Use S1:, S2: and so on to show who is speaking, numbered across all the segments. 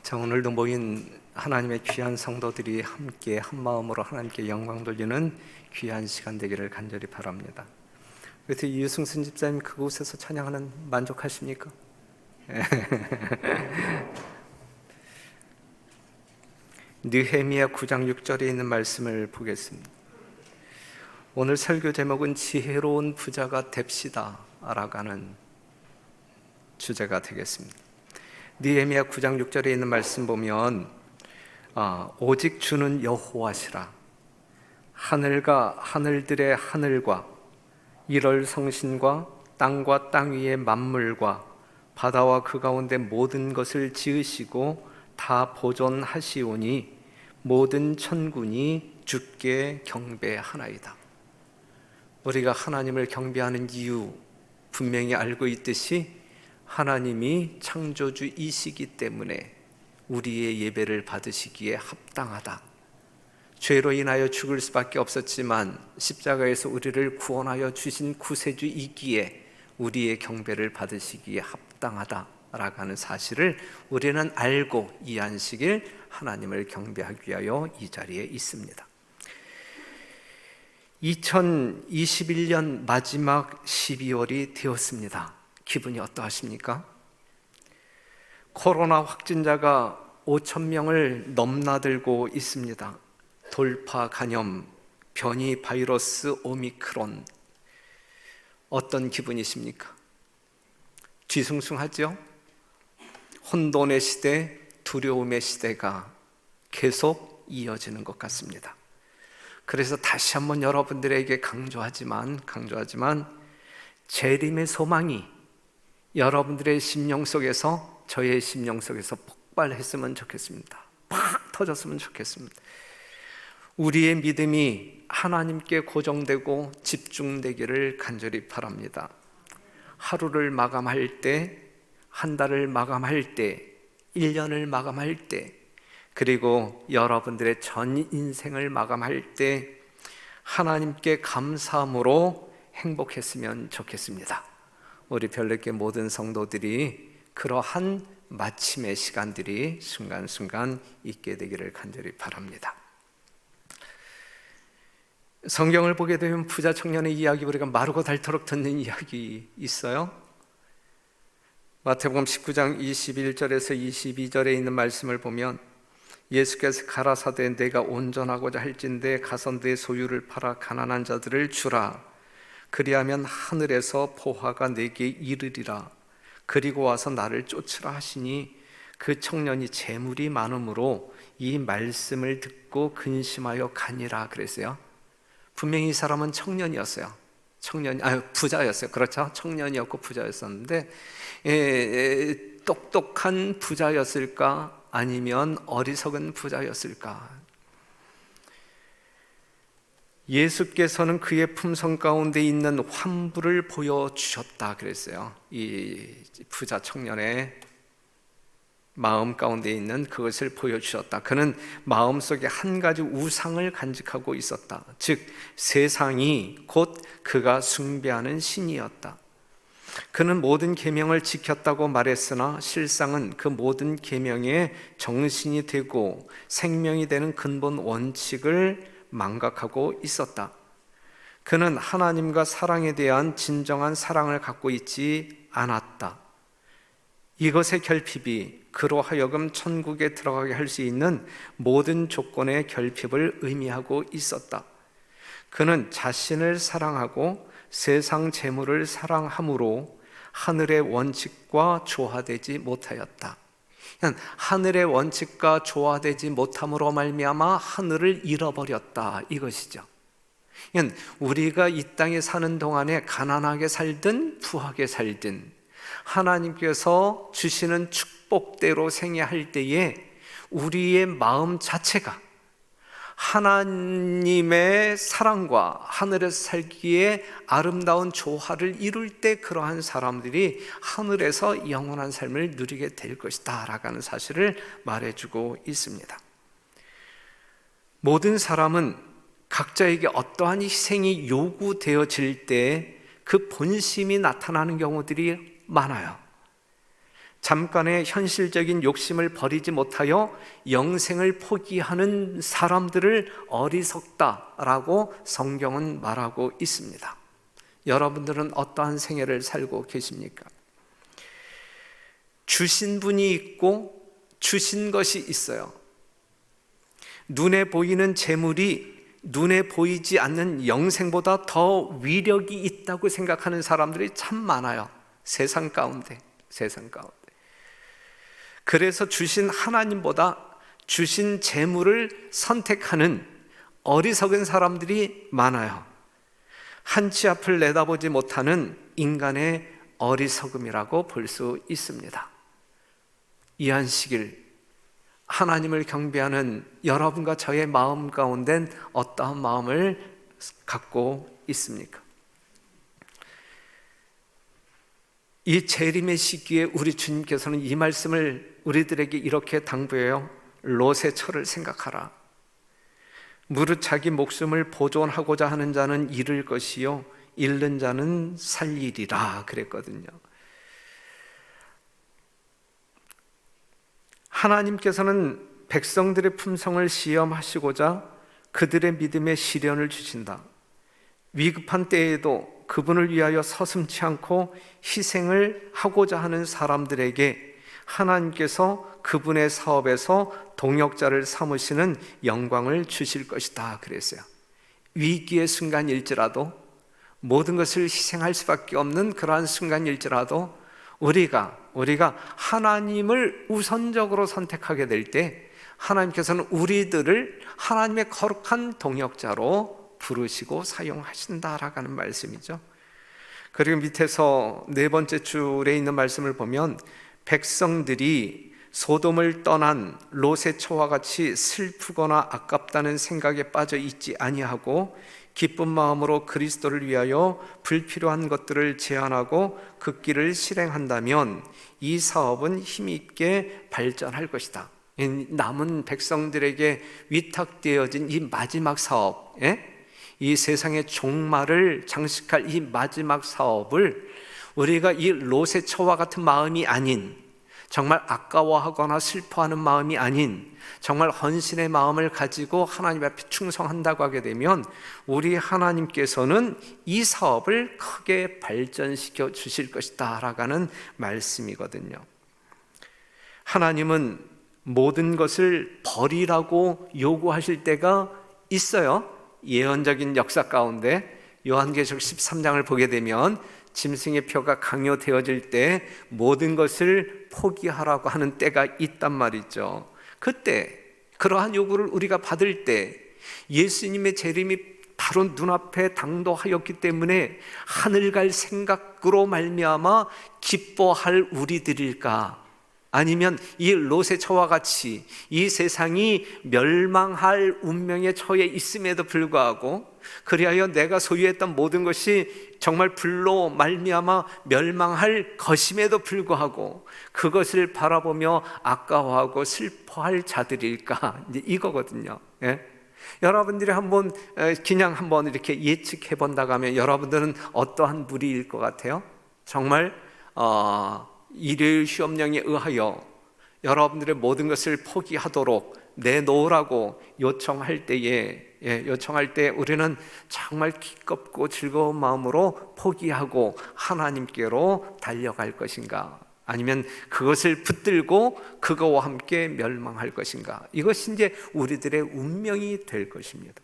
S1: 자, 오늘도 모인 하나님의 귀한 성도들이 함께 한 마음으로 하나님께 영광 돌리는 귀한 시간 되기를 간절히 바랍니다. 그래서 이유승순 집사님 그곳에서 찬양하는 만족하십니까? 느헤미야 9장 6절에 있는 말씀을 보겠습니다. 오늘 설교 제목은 지혜로운 부자가 됩시다 라고 하는 주제가 되겠습니다. 느헤미야 9장 6절에 있는 말씀 보면 오직 주는 여호와시라. 하늘과 하늘들의 하늘과 일월 성신과 땅과 땅 위의 만물과 바다와 그 가운데 모든 것을 지으시고 다 보존하시오니 모든 천군이 주께 경배하나이다. 우리가 하나님을 경배하는 이유 분명히 알고 있듯이 하나님이 창조주이시기 때문에 우리의 예배를 받으시기에 합당하다. 죄로 인하여 죽을 수밖에 없었지만 십자가에서 우리를 구원하여 주신 구세주이기에 우리의 경배를 받으시기에 합당하다라고 하는 사실을 우리는 알고 이해하시길 하나님을 경배하기 위하여 이 자리에 있습니다. 2021년 마지막 12월이 되었습니다. 기분이 어떠하십니까? 코로나 확진자가 5,000명을 넘나들고 있습니다. 돌파 감염, 변이 바이러스 오미크론. 어떤 기분이십니까? 뒤숭숭하죠? 혼돈의 시대, 두려움의 시대가 계속 이어지는 것 같습니다. 그래서 다시 한번 여러분들에게 강조하지만 재림의 소망이 여러분들의 심령 속에서, 저의 심령 속에서 폭발했으면 좋겠습니다. 팍 터졌으면 좋겠습니다. 우리의 믿음이 하나님께 고정되고 집중되기를 간절히 바랍니다. 하루를 마감할 때, 한 달을 마감할 때, 1년을 마감할 때, 그리고 여러분들의 전 인생을 마감할 때 하나님께 감사함으로 행복했으면 좋겠습니다. 우리 별내교 모든 성도들이 그러한 마침의 시간들이 순간순간 있게 되기를 간절히 바랍니다. 성경을 보게 되면 부자 청년의 이야기, 우리가 마르고 닳도록 듣는 이야기 있어요. 마태복음 19장 21절에서 22절에 있는 말씀을 보면 예수께서 가라사대 내가 온전하고자 할진대 가서 내 소유를 팔아 가난한 자들을 주라. 그리하면 하늘에서 보화가 내게 이르리라. 그리고 와서 나를 쫓으라 하시니 그 청년이 재물이 많으므로 이 말씀을 듣고 근심하여 가니라 그랬어요. 분명히 이 사람은 청년이었어요. 부자였어요. 그렇죠? 청년이었고 부자였었는데 똑똑한 부자였을까? 아니면 어리석은 부자였을까? 예수께서는 그의 품성 가운데 있는 환부를 보여주셨다 그랬어요. 이 부자 청년의 마음 가운데 있는 그것을 보여주셨다. 그는 마음속에 한 가지 우상을 간직하고 있었다. 즉 세상이 곧 그가 숭배하는 신이었다. 그는 모든 계명을 지켰다고 말했으나 실상은 그 모든 계명의 정신이 되고 생명이 되는 근본 원칙을 망각하고 있었다. 그는 하나님과 사랑에 대한 진정한 사랑을 갖고 있지 않았다. 이것의 결핍이 그로 하여금 천국에 들어가게 할 수 있는 모든 조건의 결핍을 의미하고 있었다. 그는 자신을 사랑하고 세상 재물을 사랑함으로 하늘의 원칙과 조화되지 못하였다. 하늘의 원칙과 조화되지 못함으로 말미암아 하늘을 잃어버렸다 이것이죠. 우리가 이 땅에 사는 동안에 가난하게 살든 부하게 살든 하나님께서 주시는 축복대로 생애할 때에 우리의 마음 자체가 하나님의 사랑과 하늘에서 살기에 아름다운 조화를 이룰 때 그러한 사람들이 하늘에서 영원한 삶을 누리게 될 것이다 라고 하는 사실을 말해주고 있습니다. 모든 사람은 각자에게 어떠한 희생이 요구되어질 때 그 본심이 나타나는 경우들이 많아요. 잠깐의 현실적인 욕심을 버리지 못하여 영생을 포기하는 사람들을 어리석다라고 성경은 말하고 있습니다. 여러분들은 어떠한 생애를 살고 계십니까? 주신 분이 있고 주신 것이 있어요. 눈에 보이는 재물이 눈에 보이지 않는 영생보다 더 위력이 있다고 생각하는 사람들이 참 많아요. 세상 가운데. 그래서 주신 하나님보다 주신 재물을 선택하는 어리석은 사람들이 많아요. 한치 앞을 내다보지 못하는 인간의 어리석음이라고 볼 수 있습니다. 이 안식일 하나님을 경배하는 여러분과 저의 마음 가운데는 어떠한 마음을 갖고 있습니까? 이 재림의 시기에 우리 주님께서는 이 말씀을 우리들에게 이렇게 당부해요. 롯의 처를 생각하라. 무릇 자기 목숨을 보존하고자 하는 자는 잃을 것이요 잃는 자는 살리리라 그랬거든요. 하나님께서는 백성들의 품성을 시험하시고자 그들의 믿음에 시련을 주신다. 위급한 때에도 그분을 위하여 서슴지 않고 희생을 하고자 하는 사람들에게 하나님께서 그분의 사업에서 동역자를 삼으시는 영광을 주실 것이다 그랬어요. 위기의 순간일지라도, 모든 것을 희생할 수밖에 없는 그러한 순간일지라도 우리가 하나님을 우선적으로 선택하게 될 때 하나님께서는 우리들을 하나님의 거룩한 동역자로 부르시고 사용하신다라고 하는 말씀이죠. 그리고 밑에서 네 번째 줄에 있는 말씀을 보면 백성들이 소돔을 떠난 롯의 처와 같이 슬프거나 아깝다는 생각에 빠져 있지 아니하고 기쁜 마음으로 그리스도를 위하여 불필요한 것들을 제한하고 그 길을 실행한다면 이 사업은 힘있게 발전할 것이다. 남은 백성들에게 위탁되어진 이 마지막 사업, 이 세상의 종말을 장식할 이 마지막 사업을 우리가 이 롯의 처와 같은 마음이 아닌, 정말 아까워하거나 슬퍼하는 마음이 아닌 정말 헌신의 마음을 가지고 하나님 앞에 충성한다고 하게 되면 우리 하나님께서는 이 사업을 크게 발전시켜 주실 것이다 라는 말씀이거든요. 하나님은 모든 것을 버리라고 요구하실 때가 있어요. 예언적인 역사 가운데 요한계시록 13장을 보게 되면 짐승의 표가 강요되어질 때 모든 것을 포기하라고 하는 때가 있단 말이죠. 그때 그러한 요구를 우리가 받을 때 예수님의 재림이 바로 눈앞에 당도하였기 때문에 하늘 갈 생각으로 말미암아 기뻐할 우리들일까? 아니면 이 롯의 처와 같이 이 세상이 멸망할 운명에 처해 있음에도 불구하고 그리하여 내가 소유했던 모든 것이 정말 불로 말미암아 멸망할 것임에도 불구하고 그것을 바라보며 아까워하고 슬퍼할 자들일까? 이제 이거거든요. 여러분들이 그냥 한번 이렇게 예측해 본다고 하면 여러분들은 어떠한 무리일 것 같아요? 정말 일요일 시험령에 의하여 여러분들의 모든 것을 포기하도록 내놓으라고 요청할 때 우리는 정말 기껍고 즐거운 마음으로 포기하고 하나님께로 달려갈 것인가? 아니면 그것을 붙들고 그거와 함께 멸망할 것인가? 이것이 이제 우리들의 운명이 될 것입니다.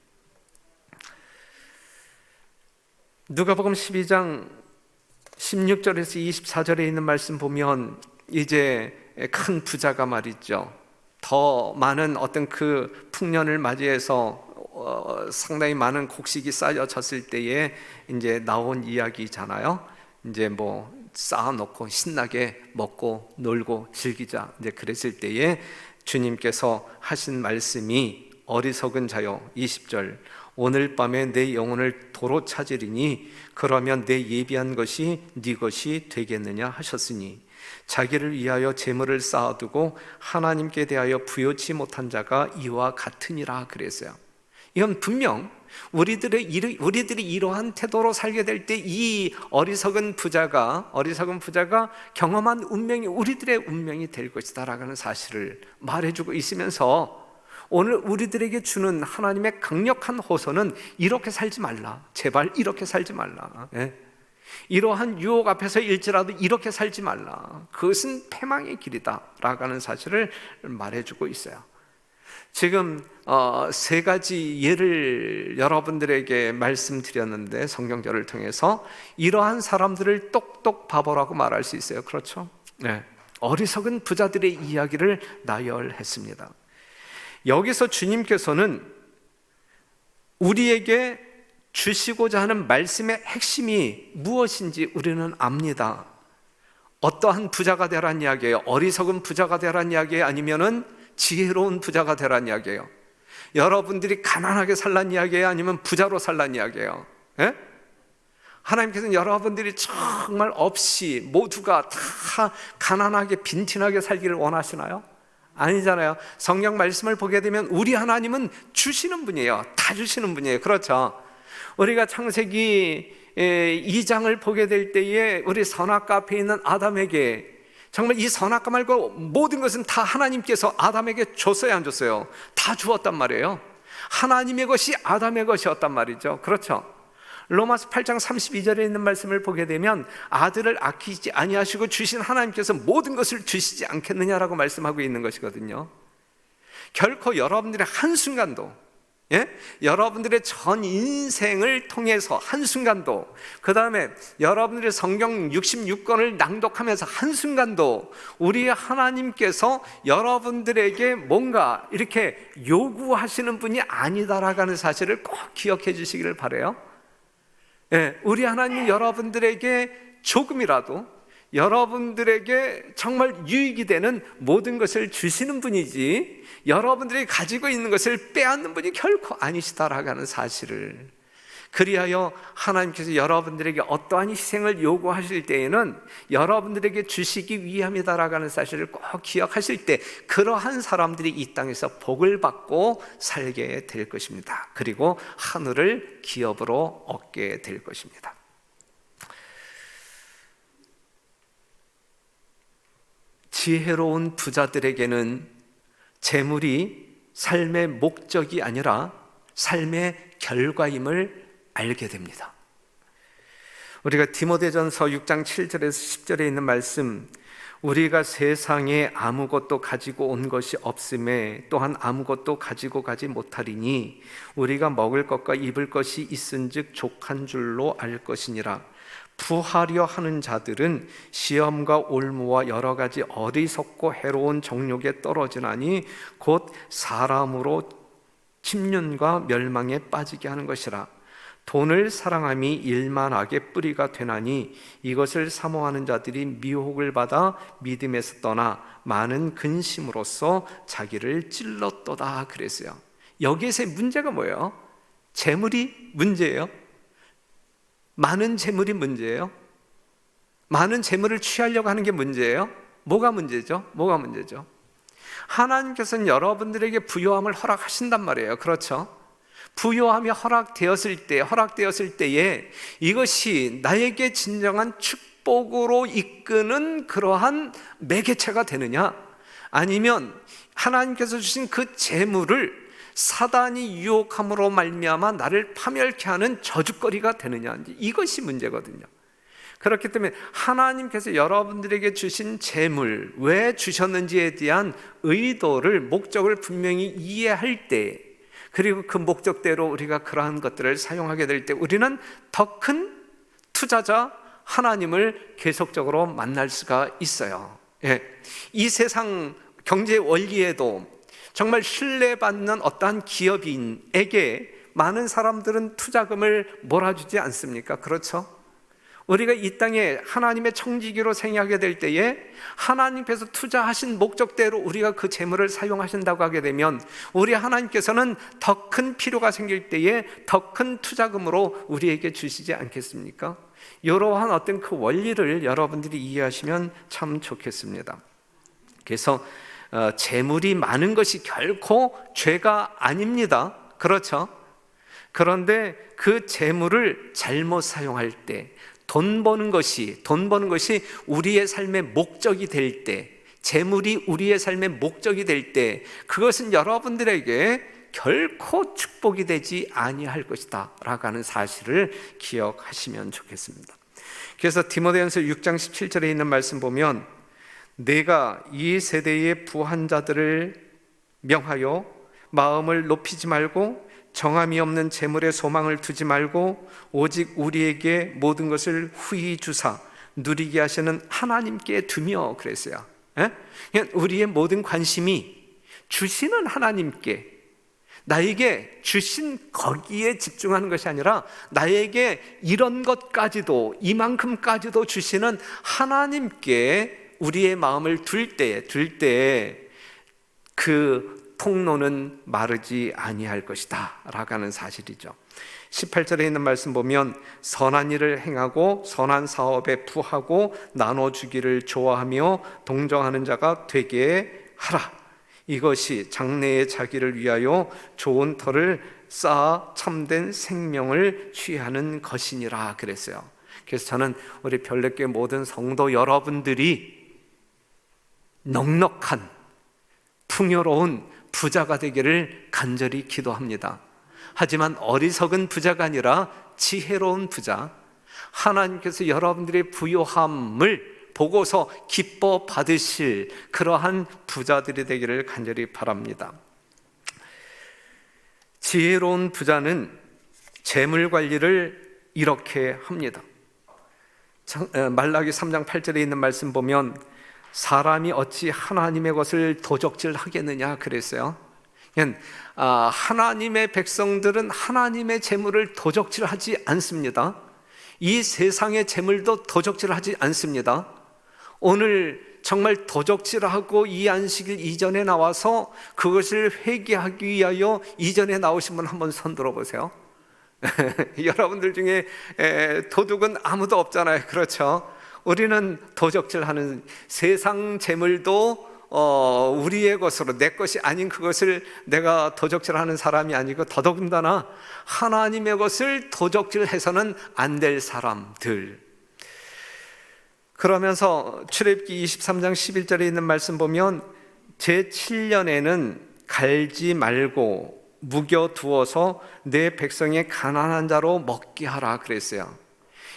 S1: 누가복음 12장 16절에서 24절에 있는 말씀 보면 이제 큰 부자가 말이죠. 더 많은 어떤 그 풍년을 맞이해서 상당히 많은 곡식이 쌓여졌을 때에 이제 나온 이야기잖아요. 이제 쌓아놓고 신나게 먹고 놀고 즐기자. 이제 그랬을 때에 주님께서 하신 말씀이 어리석은 자요 20절 오늘 밤에 내 영혼을 도로 찾으리니 그러면 내 예비한 것이 네 것이 되겠느냐 하셨으니 자기를 위하여 재물을 쌓아두고 하나님께 대하여 부요치 못한 자가 이와 같으니라 그랬어요. 이건 분명 우리들이 이러한 태도로 살게 될 때 이 어리석은 부자가 경험한 운명이 우리들의 운명이 될 것이다 라는 사실을 말해주고 있으면서, 오늘 우리들에게 주는 하나님의 강력한 호소는 이렇게 살지 말라, 제발 이렇게 살지 말라. 이러한 유혹 앞에서 일지라도 이렇게 살지 말라, 그것은 패망의 길이다 라는 사실을 말해주고 있어요. 지금 세 가지 예를 여러분들에게 말씀드렸는데, 성경절을 통해서 이러한 사람들을 똑똑 바보라고 말할 수 있어요. 그렇죠? 어리석은 부자들의 이야기를 나열했습니다. 여기서 주님께서는 우리에게 주시고자 하는 말씀의 핵심이 무엇인지 우리는 압니다. 어떠한 부자가 되란 이야기예요? 어리석은 부자가 되란 이야기예요? 아니면은 지혜로운 부자가 되란 이야기예요? 여러분들이 가난하게 살란 이야기예요? 아니면 부자로 살란 이야기예요? 하나님께서는 여러분들이 정말 없이 모두가 다 가난하게 빈티나게 살기를 원하시나요? 아니잖아요. 성경 말씀을 보게 되면 우리 하나님은 주시는 분이에요. 다 주시는 분이에요. 그렇죠? 우리가 창세기 2장을 보게 될 때에 우리 선악과 앞에 있는 아담에게 정말 이 선악과 말고 모든 것은 다 하나님께서 아담에게 줬어요, 안 줬어요? 다 주었단 말이에요. 하나님의 것이 아담의 것이었단 말이죠. 그렇죠? 로마서 8장 32절에 있는 말씀을 보게 되면 아들을 아끼지 아니하시고 주신 하나님께서 모든 것을 주시지 않겠느냐라고 말씀하고 있는 것이거든요. 결코 여러분들의 한순간도, 여러분들의 전 인생을 통해서 한순간도, 그 다음에 여러분들의 성경 66권을 낭독하면서 한순간도 우리 하나님께서 여러분들에게 뭔가 이렇게 요구하시는 분이 아니다라는 사실을 꼭 기억해 주시기를 바라요. 우리 하나님은 여러분들에게 조금이라도, 여러분들에게 정말 유익이 되는 모든 것을 주시는 분이지 여러분들이 가지고 있는 것을 빼앗는 분이 결코 아니시다라는 사실을, 그리하여 하나님께서 여러분들에게 어떠한 희생을 요구하실 때에는 여러분들에게 주시기 위함이다라는 사실을 꼭 기억하실 때, 그러한 사람들이 이 땅에서 복을 받고 살게 될 것입니다. 그리고 하늘을 기업으로 얻게 될 것입니다. 지혜로운 부자들에게는 재물이 삶의 목적이 아니라 삶의 결과임을 알게 됩니다. 우리가 디모데전서 6장 7절에서 10절에 있는 말씀, 우리가 세상에 아무것도 가지고 온 것이 없음에 또한 아무것도 가지고 가지 못하리니 우리가 먹을 것과 입을 것이 있은즉 족한 줄로 알 것이니라. 부하려 하는 자들은 시험과 올무와 여러 가지 어리석고 해로운 정욕에 떨어지나니 곧 사람으로 침륜과 멸망에 빠지게 하는 것이라. 돈을 사랑함이 일만하게 뿌리가 되나니 이것을 사모하는 자들이 미혹을 받아 믿음에서 떠나 많은 근심으로써 자기를 찔렀도다 그랬어요. 여기에서의 문제가 뭐예요? 재물이 문제예요? 많은 재물이 문제예요? 많은 재물을 취하려고 하는 게 문제예요? 뭐가 문제죠? 뭐가 문제죠? 하나님께서는 여러분들에게 부요함을 허락하신단 말이에요. 그렇죠? 부요함이 허락되었을 때에 이것이 나에게 진정한 축복으로 이끄는 그러한 매개체가 되느냐, 아니면 하나님께서 주신 그 재물을 사단이 유혹함으로 말미암아 나를 파멸케 하는 저주거리가 되느냐, 이것이 문제거든요. 그렇기 때문에 하나님께서 여러분들에게 주신 재물, 왜 주셨는지에 대한 의도를, 목적을 분명히 이해할 때, 그리고 그 목적대로 우리가 그러한 것들을 사용하게 될 때 우리는 더 큰 투자자 하나님을 계속적으로 만날 수가 있어요. 이 세상 경제 원리에도 정말 신뢰받는 어떠한 기업인에게 많은 사람들은 투자금을 몰아주지 않습니까? 그렇죠? 우리가 이 땅에 하나님의 청지기로 생활하게 될 때에 하나님께서 투자하신 목적대로 우리가 그 재물을 사용하신다고 하게 되면 우리 하나님께서는 더 큰 필요가 생길 때에 더 큰 투자금으로 우리에게 주시지 않겠습니까? 이러한 어떤 그 원리를 여러분들이 이해하시면 참 좋겠습니다. 그래서 재물이 많은 것이 결코 죄가 아닙니다. 그렇죠? 그런데 그 재물을 잘못 사용할 때, 돈 버는 것이 우리의 삶의 목적이 될 때, 재물이 우리의 삶의 목적이 될 때, 그것은 여러분들에게 결코 축복이 되지 아니할 것이다 라고 하는 사실을 기억하시면 좋겠습니다. 그래서 디모데전서 6장 17절에 있는 말씀 보면, 내가 이 세대의 부한 자들을 명하여 마음을 높이지 말고 정함이 없는 재물에 소망을 두지 말고 오직 우리에게 모든 것을 후히 주사 누리게 하시는 하나님께 두며 그랬어요. 그냥 우리의 모든 관심이 주시는 하나님께, 나에게 주신 거기에 집중하는 것이 아니라 나에게 이런 것까지도, 이만큼까지도 주시는 하나님께 우리의 마음을 둘 때 그 통로는 마르지 아니할 것이다 라고 하는 사실이죠. 18절에 있는 말씀 보면, 선한 일을 행하고 선한 사업에 부하고 나눠주기를 좋아하며 동정하는 자가 되게 하라. 이것이 장래의 자기를 위하여 좋은 터를 쌓아 참된 생명을 취하는 것이니라 그랬어요. 그래서 저는 우리 별내교회 모든 성도 여러분들이 넉넉한 풍요로운 부자가 되기를 간절히 기도합니다. 하지만 어리석은 부자가 아니라 지혜로운 부자, 하나님께서 여러분들의 부요함을 보고서 기뻐 받으실 그러한 부자들이 되기를 간절히 바랍니다. 지혜로운 부자는 재물 관리를 이렇게 합니다. 말라기 3장 8절에 있는 말씀 보면, 사람이 어찌 하나님의 것을 도적질 하겠느냐 그랬어요. 하나님의 백성들은 하나님의 재물을 도적질하지 않습니다. 이 세상의 재물도 도적질하지 않습니다. 오늘 정말 도적질하고 이 안식일 이전에 나와서 그것을 회개하기 위하여 이전에 나오신 분 한번 손 들어보세요. 여러분들 중에 도둑은 아무도 없잖아요. 그렇죠? 우리는 도적질하는, 세상 재물도 우리의 것으로, 내 것이 아닌 그것을 내가 도적질하는 사람이 아니고, 더더군다나 하나님의 것을 도적질해서는 안 될 사람들. 그러면서 출애굽기 23장 11절에 있는 말씀 보면, 제7년에는 갈지 말고 묵여두어서 내 백성의 가난한 자로 먹게 하라 그랬어요.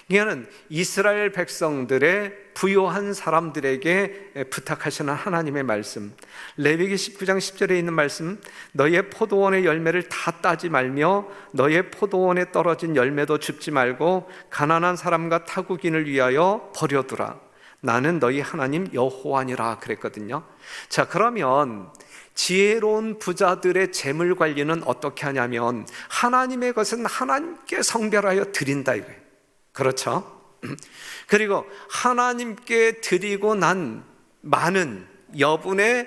S1: 이거는 이스라엘 백성들의 부요한 사람들에게 부탁하시는 하나님의 말씀. 레위기 19장 10절에 있는 말씀, 너의 포도원의 열매를 다 따지 말며 너의 포도원에 떨어진 열매도 줍지 말고 가난한 사람과 타국인을 위하여 버려두라. 나는 너희 하나님 여호와니라 그랬거든요. 자, 그러면 지혜로운 부자들의 재물 관리는 어떻게 하냐면, 하나님의 것은 하나님께 성별하여 드린다 이거예요. 그렇죠? 그리고 하나님께 드리고 난 많은 여분의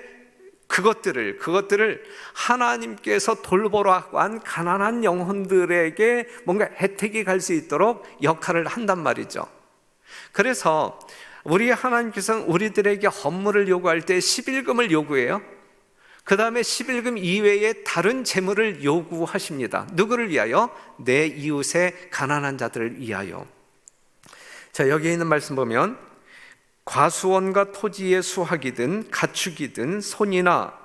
S1: 그것들을 하나님께서 돌보라고 한 가난한 영혼들에게 뭔가 혜택이 갈 수 있도록 역할을 한단 말이죠. 그래서 우리 하나님께서는 우리들에게 헌물을 요구할 때 11금을 요구해요. 그 다음에 11금 이외에 다른 재물을 요구하십니다. 누구를 위하여? 내 이웃의 가난한 자들을 위하여. 자, 여기에 있는 말씀 보면, 과수원과 토지의 수확이든 가축이든 손이나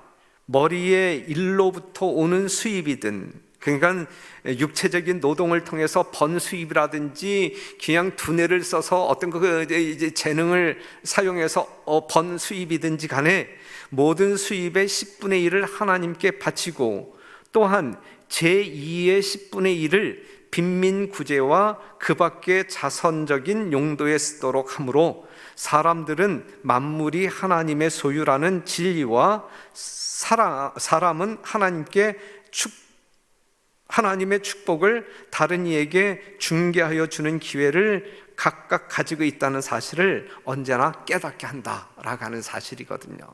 S1: 머리의 일로부터 오는 수입이든, 그러니까 육체적인 노동을 통해서 번 수입이라든지 그냥 두뇌를 써서 어떤 이제 재능을 사용해서 번 수입이든지 간에 모든 수입의 10분의 1을 하나님께 바치고, 또한 제2의 10분의 1을 빈민 구제와 그 밖의 자선적인 용도에 쓰도록 하므로 사람들은 만물이 하나님의 소유라는 진리와 사람은 하나님의 축복을 다른 이에게 중개하여 주는 기회를 각각 가지고 있다는 사실을 언제나 깨닫게 한다라고 하는 사실이거든요.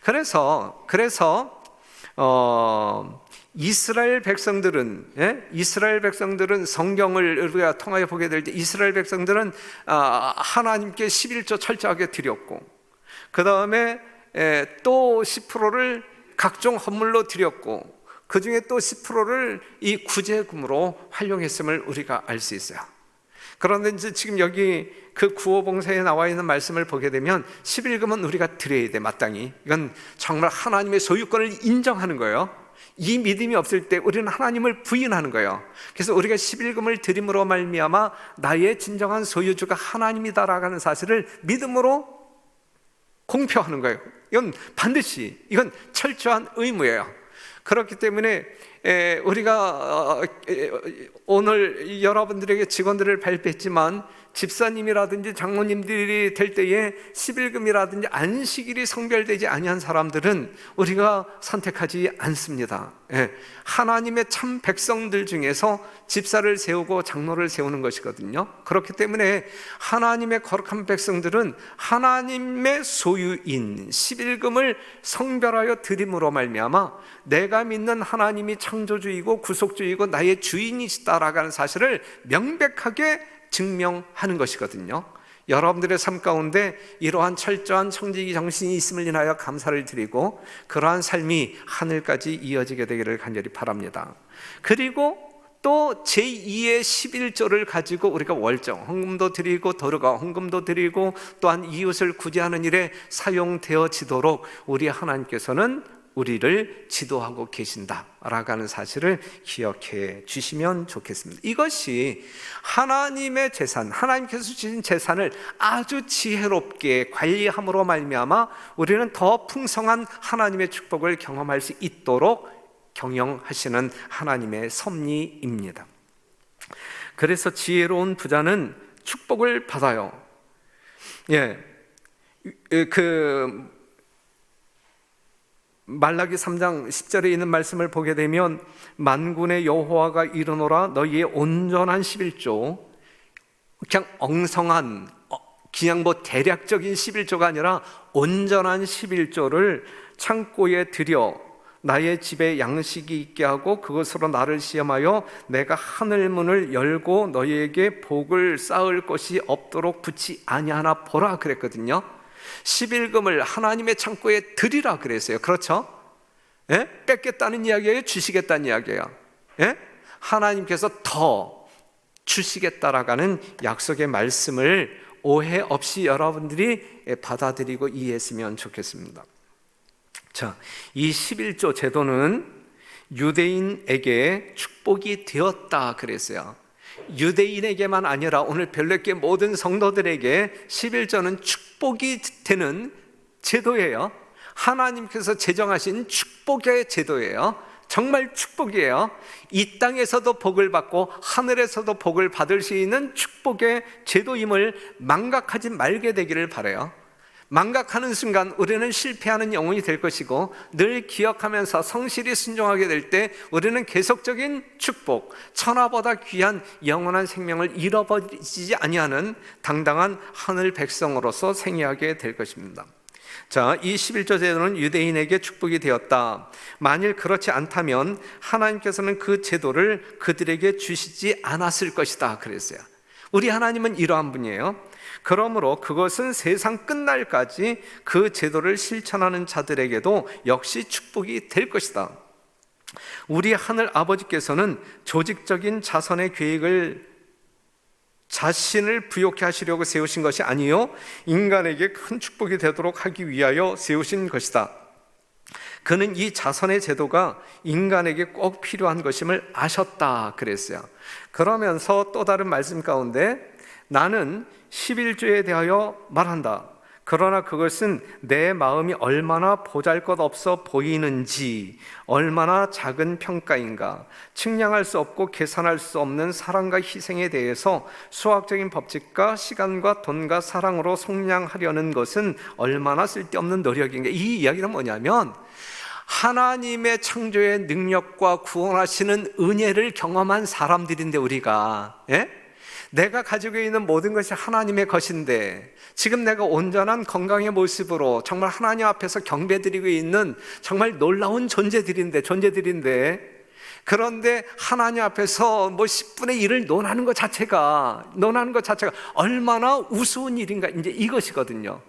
S1: 그래서 이스라엘 백성들은 성경을 우리가 통하여 보게 될 때 이스라엘 백성들은 하나님께 11조 철저하게 드렸고, 그 다음에 또 10%를 각종 헌물로 드렸고, 그 중에 또 10%를 이 구제금으로 활용했음을 우리가 알 수 있어요. 그런데 이제 지금 여기 그 구호봉사에 나와 있는 말씀을 보게 되면 11금은 우리가 드려야 돼, 마땅히. 이건 정말 하나님의 소유권을 인정하는 거예요. 이 믿음이 없을 때 우리는 하나님을 부인하는 거예요. 그래서 우리가 11금을 드림으로 말미암아 나의 진정한 소유주가 하나님이다라고 하는 사실을 믿음으로 공표하는 거예요. 이건 반드시, 이건 철저한 의무예요. 그렇기 때문에 우리가 오늘 여러분들에게 직원들을 발표했지만 집사님이라든지 장로님들이 될 때에 11금이라든지 안식일이 성별되지 아니한 사람들은 우리가 선택하지 않습니다. 하나님의 참 백성들 중에서 집사를 세우고 장로를 세우는 것이거든요. 그렇기 때문에 하나님의 거룩한 백성들은 하나님의 소유인 11금을 성별하여 드림으로 말미암아 내가 믿는 하나님이 창조주이고 구속주이고 나의 주인이시다라고 하는 사실을 명백하게 증명하는 것이거든요. 여러분들의 삶 가운데 이러한 철저한 청지기 정신이 있음을 인하여 감사를 드리고 그러한 삶이 하늘까지 이어지게 되기를 간절히 바랍니다. 그리고 또 제2의 11조를 가지고 우리가 월정, 헌금도 드리고 도르가 헌금도 드리고 또한 이웃을 구제하는 일에 사용되어지도록 우리 하나님께서는 우리를 지도하고 계신다라고 하는 사실을 기억해 주시면 좋겠습니다. 이것이 하나님의 재산, 하나님께서 주신 재산을 아주 지혜롭게 관리함으로 말미암아 우리는 더 풍성한 하나님의 축복을 경험할 수 있도록 경영하시는 하나님의 섭리입니다. 그래서 지혜로운 부자는 축복을 받아요. 말라기 3장 10절에 있는 말씀을 보게 되면 만군의 여호와가 이르노라 너희의 온전한 11조, 그냥 엉성한 그냥 대략적인 11조가 아니라 온전한 11조를 창고에 들여 나의 집에 양식이 있게 하고 그것으로 나를 시험하여 내가 하늘 문을 열고 너희에게 복을 쌓을 것이 없도록 붙지 아니하나 보라 그랬거든요. 11금을 하나님의 창고에 드리라 그랬어요. 그렇죠? 뺏겠다는 이야기예요? 주시겠다는 이야기예요? 하나님께서 더 주시겠다라고 하는 약속의 말씀을 오해 없이 여러분들이 받아들이고 이해했으면 좋겠습니다. 자, 이 11조 제도는 유대인에게 축복이 되었다 그랬어요. 유대인에게만 아니라 오늘 별내교 모든 성도들에게 11조는 축복이 되는 제도예요. 하나님께서 제정하신 축복의 제도예요. 정말 축복이에요. 이 땅에서도 복을 받고 하늘에서도 복을 받을 수 있는 축복의 제도임을 망각하지 말게 되기를 바라요. 망각하는 순간 우리는 실패하는 영혼이 될 것이고 늘 기억하면서 성실히 순종하게 될 때 우리는 계속적인 축복, 천하보다 귀한 영원한 생명을 잃어버리지 아니하는 당당한 하늘 백성으로서 생애하게 될 것입니다. 자, 이 11조 제도는 유대인에게 축복이 되었다. 만일 그렇지 않다면 하나님께서는 그 제도를 그들에게 주시지 않았을 것이다 그랬어요. 우리 하나님은 이러한 분이에요. 그러므로 그것은 세상 끝날까지 그 제도를 실천하는 자들에게도 역시 축복이 될 것이다. 우리 하늘 아버지께서는 조직적인 자선의 계획을 자신을 부욕해 하시려고 세우신 것이 아니요 인간에게 큰 축복이 되도록 하기 위하여 세우신 것이다. 그는 이 자선의 제도가 인간에게 꼭 필요한 것임을 아셨다 그랬어요. 그러면서 또 다른 말씀 가운데 나는 11조에 대하여 말한다. 그러나 그것은 내 마음이 얼마나 보잘것없어 보이는지, 얼마나 작은 평가인가, 측량할 수 없고 계산할 수 없는 사랑과 희생에 대해서 수학적인 법칙과 시간과 돈과 사랑으로 속량하려는 것은 얼마나 쓸데없는 노력인가. 이 이야기는 뭐냐면 하나님의 창조의 능력과 구원하시는 은혜를 경험한 사람들인데 우리가 내가 가지고 있는 모든 것이 하나님의 것인데 지금 내가 온전한 건강의 모습으로 정말 하나님 앞에서 경배드리고 있는 정말 놀라운 존재들인데 그런데 하나님 앞에서 10분의 1을 논하는 것 자체가 얼마나 우스운 일인가, 이제 이것이거든요.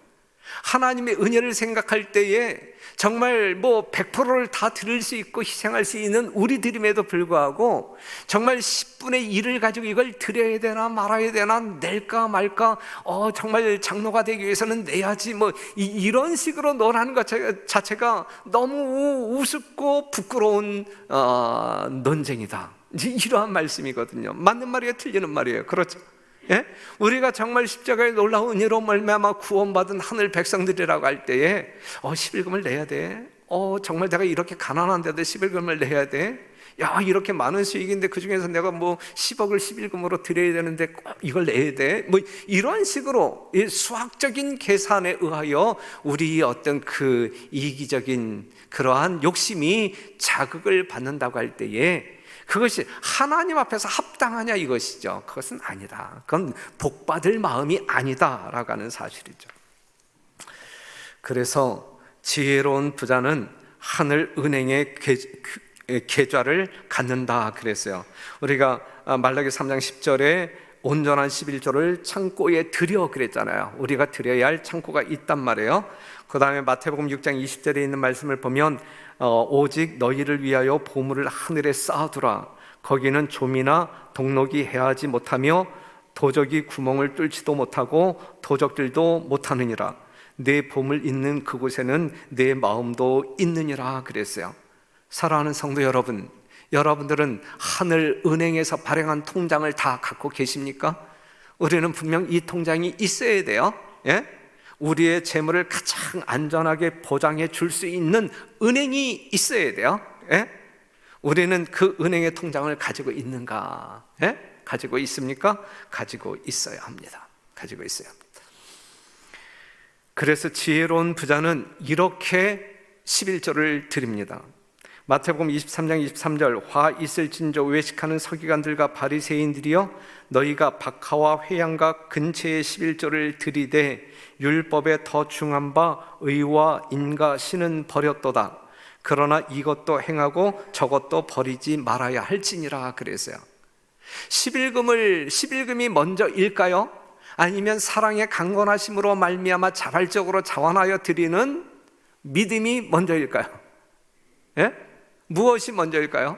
S1: 하나님의 은혜를 생각할 때에 정말 100%를 다 드릴 수 있고 희생할 수 있는 우리들임에도 불구하고 정말 10분의 1을 가지고 이걸 드려야 되나 말아야 되나, 낼까 말까, 정말 장로가 되기 위해서는 내야지, 이런 식으로 논하는 것 자체가 너무 우습고 부끄러운 논쟁이다. 이러한 말씀이거든요. 맞는 말이에요, 틀리는 말이에요? 그렇죠? 예? 우리가 정말 십자가의 놀라운 은혜로 말미암아 구원받은 하늘 백성들이라고 할 때에 11금을 내야 돼. 정말 내가 이렇게 가난한데도 11금을 내야 돼. 야, 이렇게 많은 수익인데 그 중에서 내가 10억을 11금으로 드려야 되는데 꼭 이걸 내야 돼. 이런 식으로 수학적인 계산에 의하여 우리 어떤 그 이기적인 그러한 욕심이 자극을 받는다고 할 때에 그것이 하나님 앞에서 합당하냐 이것이죠. 그것은 아니다. 그건 복받을 마음이 아니다라고 하는 사실이죠. 그래서 지혜로운 부자는 하늘 은행의 계좌를 갖는다 그랬어요. 우리가 말라기 3장 10절에 온전한 11조를 창고에 들여 그랬잖아요. 우리가 드려야 할 창고가 있단 말이에요. 그 다음에 마태복음 6장 20절에 있는 말씀을 보면 오직 너희를 위하여 보물을 하늘에 쌓아두라. 거기는 좀이나 동록이 해하지 못하며 도적이 구멍을 뚫지도 못하고 도적들도 못하느니라. 내 보물 있는 그곳에는 내 마음도 있느니라 그랬어요. 사랑하는 성도 여러분, 여러분들은 하늘 은행에서 발행한 통장을 다 갖고 계십니까? 우리는 분명 이 통장이 있어야 돼요. 예? 우리의 재물을 가장 안전하게 보장해 줄 수 있는 은행이 있어야 돼요. 예? 우리는 그 은행의 통장을 가지고 있는가? 예? 가지고 있습니까? 가지고 있어야 합니다. 가지고 있어야 합니다. 그래서 지혜로운 부자는 이렇게 11조를 드립니다. 마태복음 23장 23절 화 있을진저 외식하는 서기관들과 바리새인들이여 너희가 박하와 회양과 근체의 11조를 드리되 율법에 더 중한 바 의와 인과 신은 버렸도다. 그러나 이것도 행하고 저것도 버리지 말아야 할지니라 그랬어요. 11금이 먼저일까요? 아니면 사랑의 강건하심으로 말미암아 자발적으로 자원하여 드리는 믿음이 먼저일까요? 예? 무엇이 먼저일까요?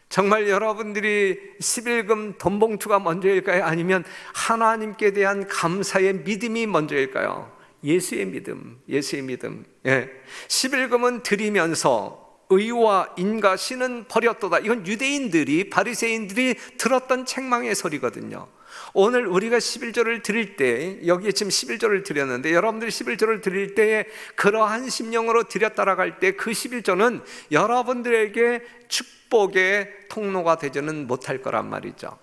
S1: 정말 여러분들이 11금 돈봉투가 먼저일까요? 아니면 하나님께 대한 감사의 믿음이 먼저일까요? 예수의 믿음, 예수의 믿음. 예. 11금은 드리면서 의와 인과 신은 버렸도다. 이건 유대인들이, 바리새인들이 들었던 책망의 소리거든요. 오늘 우리가 11조를 드릴 때, 여기에 지금 11조를 드렸는데 여러분들이 11조를 드릴 때에 그러한 심령으로 드렸다라고 할 때 그 11조는 여러분들에게 축복의 통로가 되지는 못할 거란 말이죠.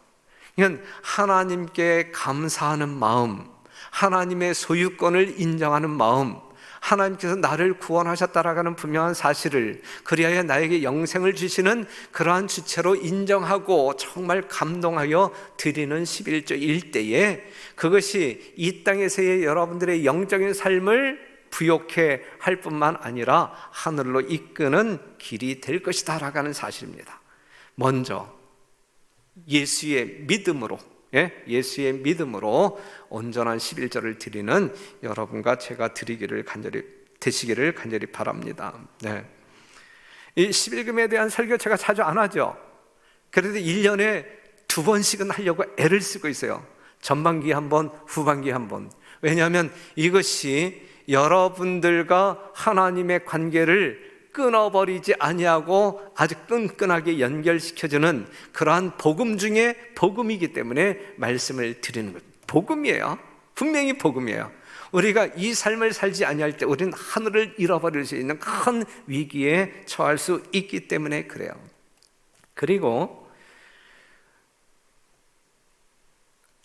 S1: 이건 하나님께 감사하는 마음, 하나님의 소유권을 인정하는 마음, 하나님께서 나를 구원하셨다라고 하는 분명한 사실을, 그리하여 나에게 영생을 주시는 그러한 주체로 인정하고 정말 감동하여 드리는 11조일 때에 그것이 이 땅에서의 여러분들의 영적인 삶을 부욕해 할 뿐만 아니라 하늘로 이끄는 길이 될 것이다 라고 하는 사실입니다. 먼저 예수의 믿음으로, 예수의 믿음으로 온전한 11조를 드리는 여러분과 제가 되시기를 간절히 바랍니다. 네. 이 11금에 대한 설교 제가 자주 안 하죠. 그래도 1년에 2번씩은 하려고 애를 쓰고 있어요. 전반기 한 번, 후반기 한 번. 왜냐하면 이것이 여러분들과 하나님의 관계를 끊어버리지 아니하고 아주 끈끈하게 연결시켜주는 그러한 복음 중에 복음이기 때문에 말씀을 드리는 것. 복음이에요. 분명히 복음이에요. 우리가 이 삶을 살지 아니할 때 우리는 하늘을 잃어버릴 수 있는 큰 위기에 처할 수 있기 때문에 그래요. 그리고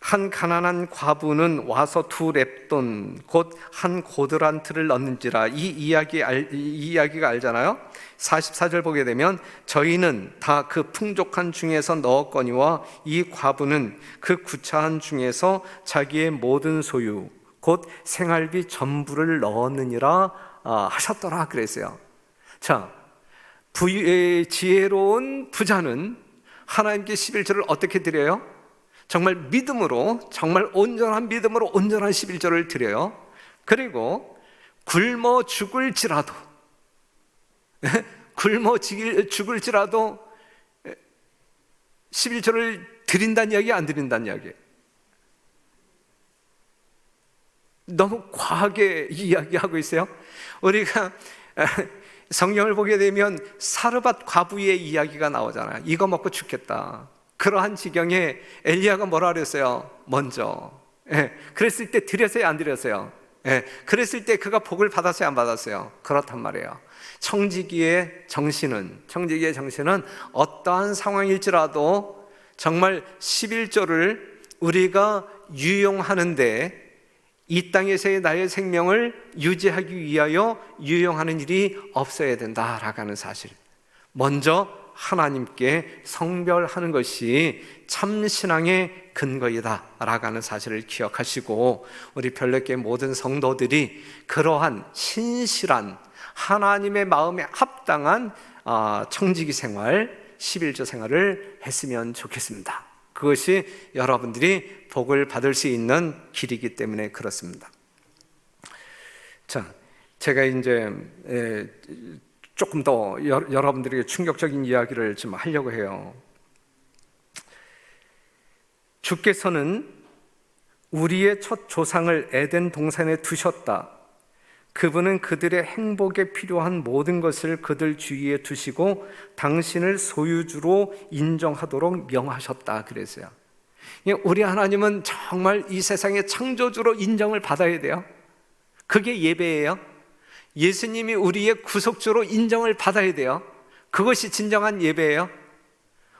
S1: 한 가난한 과부는 와서 2렙돈 곧 한 고드란트를 넣는지라. 이 이야기가 알잖아요. 44절 보게 되면 저희는 다 그 풍족한 중에서 넣었거니와 이 과부는 그 구차한 중에서 자기의 모든 소유 곧 생활비 전부를 넣었느니라 하셨더라 그랬어요. 자, 지혜로운 부자는 하나님께 11조를 어떻게 드려요? 정말 믿음으로, 정말 온전한 믿음으로 온전한 11조를 드려요. 그리고 굶어 죽을지라도 굶어 죽을지라도 11조를 드린다는 이야기, 안 드린다는 이야기? 너무 과하게 이야기하고 있어요. 우리가 성경을 보게 되면 사르밧 과부의 이야기가 나오잖아요. 이거 먹고 죽겠다. 그러한 지경에 엘리야가 뭐라 그랬어요? 먼저. 그랬을 때 드렸어요, 안 드렸어요? 그랬을 때 그가 복을 받았어요, 안 받았어요? 그렇단 말이에요. 청지기의 정신은 어떠한 상황일지라도 정말 11조를 우리가 유용하는데, 이 땅에서의 나의 생명을 유지하기 위하여 유용하는 일이 없어야 된다라고 하는 사실, 먼저 하나님께 성별하는 것이 참신앙의 근거이다 라고 하는 사실을 기억하시고, 우리 별내교회 모든 성도들이 그러한 신실한 하나님의 마음에 합당한 청지기 생활, 11조 생활을 했으면 좋겠습니다. 그것이 여러분들이 복을 받을 수 있는 길이기 때문에 그렇습니다. 자, 제가 이제 조금 더 여러분들에게 충격적인 이야기를 좀 하려고 해요. 주께서는 우리의 첫 조상을 에덴 동산에 두셨다. 그분은 그들의 행복에 필요한 모든 것을 그들 주위에 두시고 당신을 소유주로 인정하도록 명하셨다 그랬어요. 우리 하나님은 정말 이 세상의 창조주로 인정을 받아야 돼요. 그게 예배예요. 예수님이 우리의 구속주로 인정을 받아야 돼요. 그것이 진정한 예배예요.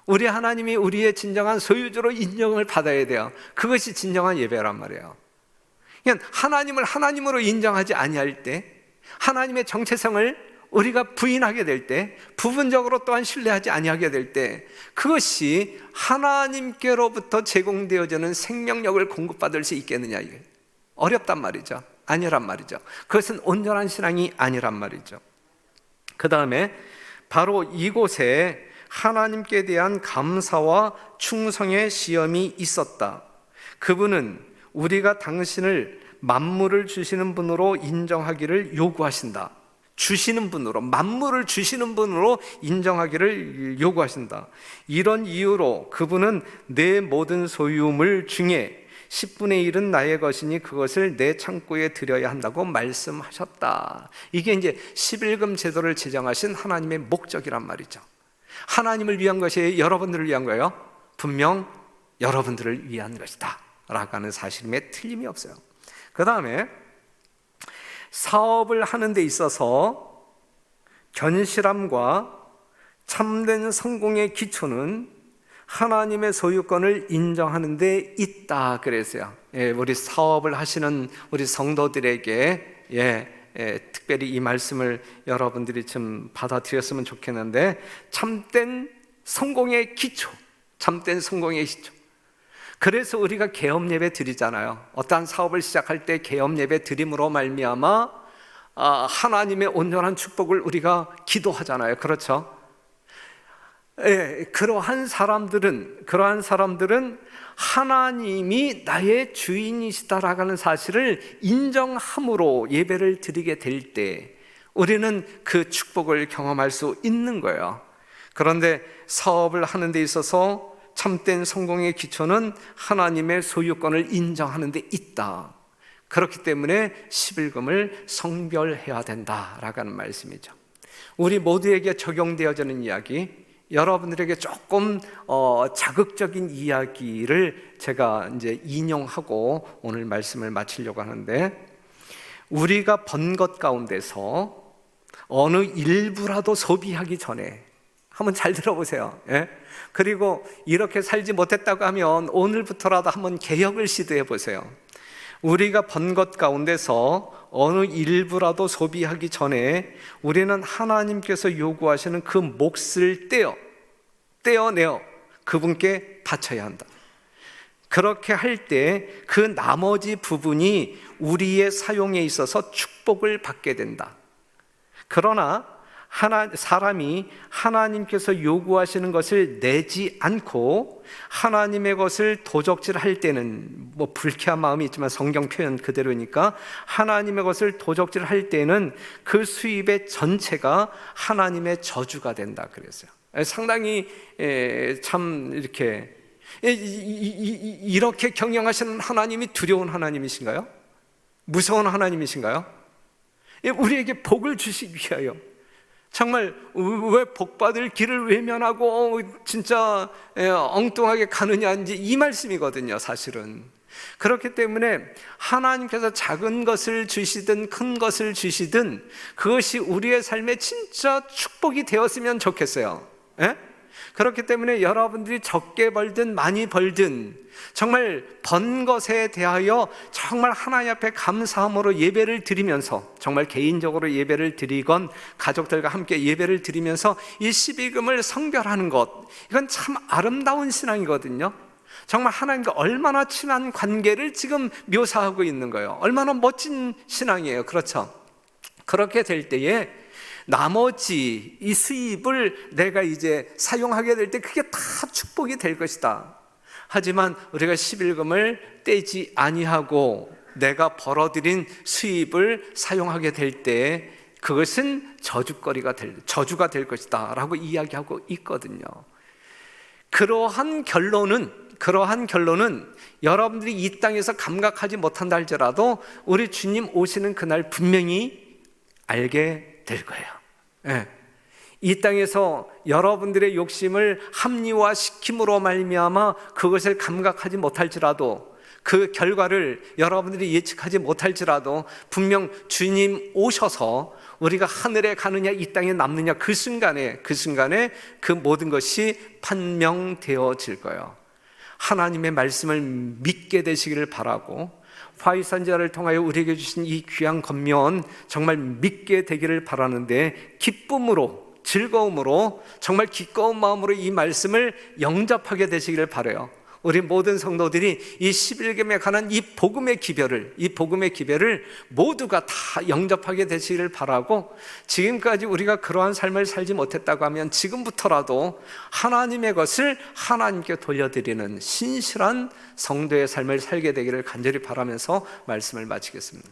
S1: 우리 하나님이 우리의 진정한 소유주로 인정을 받아야 돼요. 그것이 진정한 예배란 말이에요. 그냥 하나님을 하나님으로 인정하지 아니할 때, 하나님의 정체성을 우리가 부인하게 될 때, 부분적으로 또한 신뢰하지 아니하게 될 때, 그것이 하나님께로부터 제공되어지는 생명력을 공급받을 수 있겠느냐, 이게 어렵단 말이죠. 아니란 말이죠. 그것은 온전한 신앙이 아니란 말이죠. 그 다음에 바로 이곳에 하나님께 대한 감사와 충성의 시험이 있었다. 그분은 우리가 당신을 만물을 주시는 분으로 인정하기를 요구하신다. 주시는 분으로, 만물을 주시는 분으로 인정하기를 요구하신다. 이런 이유로 그분은 내 모든 소유물 중에 10분의 1은 나의 것이니 그것을 내 창고에 드려야 한다고 말씀하셨다. 이게 이제 11금 제도를 제정하신 하나님의 목적이란 말이죠. 하나님을 위한 것이 여러분들을 위한 거예요. 분명 여러분들을 위한 것이다 라고 하는 사실임에 틀림이 없어요. 그 다음에 사업을 하는 데 있어서 견실함과 참된 성공의 기초는 하나님의 소유권을 인정하는 데 있다 그랬어요. 우리 사업을 하시는 우리 성도들에게 특별히 이 말씀을 여러분들이 좀 받아들였으면 좋겠는데, 참된 성공의 기초, 참된 성공의 기초. 그래서 우리가 개업 예배 드리잖아요. 어떠한 사업을 시작할 때 개업 예배 드림으로 말미암아 하나님의 온전한 축복을 우리가 기도하잖아요. 그렇죠? 그러한 사람들은 하나님이 나의 주인이시다라고 하는 사실을 인정함으로 예배를 드리게 될 때 우리는 그 축복을 경험할 수 있는 거예요. 그런데 사업을 하는 데 있어서 참된 성공의 기초는 하나님의 소유권을 인정하는 데 있다. 그렇기 때문에 11금을 성별해야 된다라고 하는 말씀이죠. 우리 모두에게 적용되어지는 이야기, 여러분들에게 조금 자극적인 이야기를 제가 이제 인용하고 오늘 말씀을 마치려고 하는데, 우리가 번 것 가운데서 어느 일부라도 소비하기 전에 한번 잘 들어보세요. 그리고 이렇게 살지 못했다고 하면 오늘부터라도 한번 개혁을 시도해 보세요. 우리가 번 것 가운데서 어느 일부라도 소비하기 전에 우리는 하나님께서 요구하시는 그 몫을 떼어내어 그분께 바쳐야 한다. 그렇게 할 때 그 나머지 부분이 우리의 사용에 있어서 축복을 받게 된다. 그러나 사람이 하나님께서 요구하시는 것을 내지 않고 하나님의 것을 도적질할 때는, 뭐 불쾌한 마음이 있지만 성경 표현 그대로니까 하나님의 것을 도적질할 때는 그 수입의 전체가 하나님의 저주가 된다 그랬어요. 상당히 참 이렇게 경영하시는 하나님이 두려운 하나님이신가요? 무서운 하나님이신가요? 우리에게 복을 주시기 위하여 정말 왜 복받을 길을 외면하고 진짜 엉뚱하게 가느냐, 이제 이 말씀이거든요, 사실은. 그렇기 때문에 하나님께서 작은 것을 주시든 큰 것을 주시든 그것이 우리의 삶에 진짜 축복이 되었으면 좋겠어요. 그렇기 때문에 여러분들이 적게 벌든 많이 벌든 정말 번 것에 대하여 정말 하나님 앞에 감사함으로 예배를 드리면서, 정말 개인적으로 예배를 드리건 가족들과 함께 예배를 드리면서 이 12금을 성결하는 것, 이건 참 아름다운 신앙이거든요. 정말 하나님과 얼마나 친한 관계를 지금 묘사하고 있는 거예요. 얼마나 멋진 신앙이에요. 그렇죠? 그렇게 될 때에 나머지 이 수입을 내가 이제 사용하게 될 때 그게 다 축복이 될 것이다. 하지만 우리가 11금을 떼지 아니하고 내가 벌어들인 수입을 사용하게 될 때 그것은 저주가 될 것이다 라고 이야기하고 있거든요. 그러한 결론은 여러분들이 이 땅에서 감각하지 못한다 할지라도 우리 주님 오시는 그날 분명히 알게 될 거예요. 이 땅에서 여러분들의 욕심을 합리화시킴으로 말미암아 그것을 감각하지 못할지라도, 그 결과를 여러분들이 예측하지 못할지라도 분명 주님 오셔서 우리가 하늘에 가느냐 이 땅에 남느냐 그 순간에 그 모든 것이 판명되어질 거예요. 하나님의 말씀을 믿게 되시기를 바라고, 화이선지자를 통하여 우리에게 주신 이 귀한 권면 정말 믿게 되기를 바라는데, 기쁨으로, 즐거움으로, 정말 기꺼운 마음으로 이 말씀을 영접하게 되시기를 바라요. 우리 모든 성도들이 이 11금에 관한 이 복음의 기별을 모두가 다 영접하게 되시기를 바라고, 지금까지 우리가 그러한 삶을 살지 못했다고 하면 지금부터라도 하나님의 것을 하나님께 돌려드리는 신실한 성도의 삶을 살게 되기를 간절히 바라면서 말씀을 마치겠습니다.